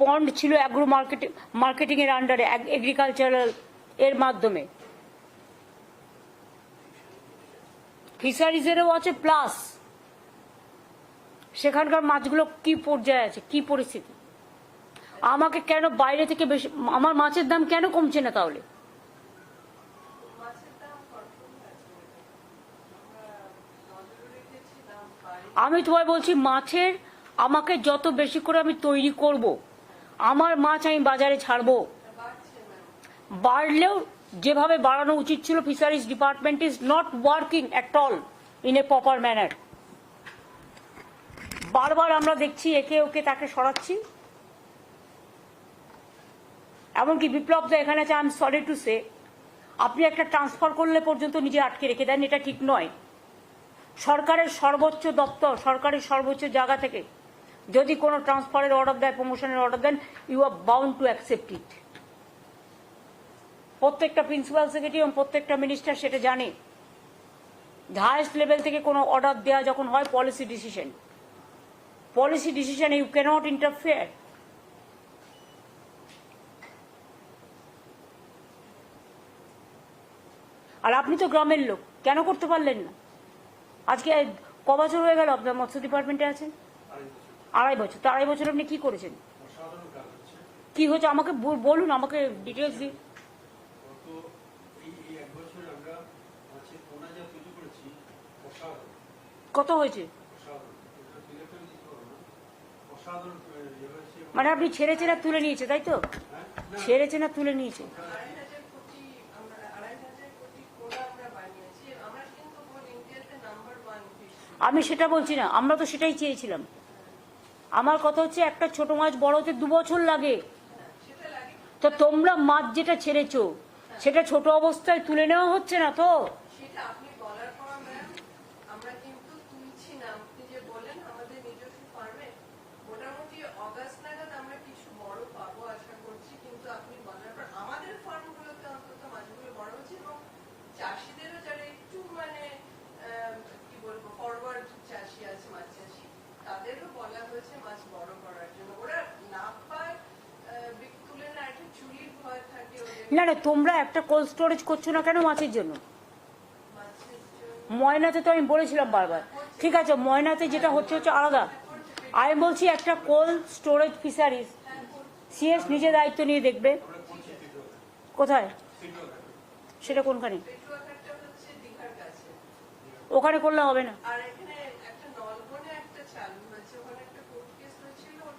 পন্ড ছিল agro marketing এর আন্ডারে, এগ্রিকালচারাল এর মাধ্যমে। ফিশারিজেরও আছে প্লাস। সেখানকার মাছগুলো কি পর্যায়ে আছে, কি পরিস্থিতি? আমাকে কেন বাইরে থেকে বেশি, আমার মাছের দাম কেন কমছে না তাহলে? আমি তোমায় বলছি, মাছের আমাকে যত বেশি করে আমি তৈরি করব, আমার মাছ আমি বাজারে ছাড়বো। বাড়লেও যেভাবে বাড়ানো উচিত ছিল, fisheries department is not working at all in a proper manner. বারবার আমরা দেখছি একে ওকে তাকে সরাচ্ছি। এমনকি বিপ্লব দা এখানে আছে, I am sorry to say, আপনি একটা ট্রান্সফার করলে পর্যন্ত নিজে আটকে রেখে দেন, এটা ঠিক নয়। সরকারের সর্বোচ্চ দপ্তর, সরকারের সর্বোচ্চ জায়গা থেকে যদি কোনো ট্রান্সফারের অর্ডার দেয়, প্রমোশনের অর্ডার দেন, you are bound to accept it. প্রত্যেকটা প্রিন্সিপাল সেক্রেটারি এবং প্রত্যেকটা মিনিস্টার সেটা জানে। হাইয়েস্ট লেভেল থেকে কোনো অর্ডার দেওয়া যখন হয়, policy decision you cannot interfere. আর আপনি তো গ্রামের লোক, কেন করতে পারলেন না? আজকে ক বছর হয়ে গেল আপনার মৎস্য ডিপার্টমেন্টে আছেন? 2.5 বছর। তো 2.5 বছর আপনি কি করেছেন? কি হয়েছে আমাকে বলুন, আমাকে ডিটেলস দিন। কত হয়েছে? মানে আপনি ছেড়েছেন আর তুলে নিয়েছে, তাই তো? ছেড়েছেন আর তুলে নিয়েছে। আমি সেটা বলছি না, আমরা তো সেটাই চেয়েছিলাম। আমার কথা হচ্ছে, একটা ছোট মাছ বড় হতে 2 বছর লাগে। তো তোমরা মাছ যেটা ছেড়েছো সেটা ছোট অবস্থায় তুলে নেওয়া হচ্ছে না তো? না না, তোমরা একটা কোল্ড স্টোরেজ করছো না কেন মাছের জন্য? ময়নাতে তো আমি বলেছিলাম বারবার, ঠিক আছে, ময়নাতে যেটা হচ্ছে আলাদা। আমি বলছি একটা কোল্ড স্টোরেজ ফিশারিজ সিএস নিজে দায়িত্ব নিয়ে দেখবে। কোথায় সেটা? কোনখানে? ওখানে করলে হবে না।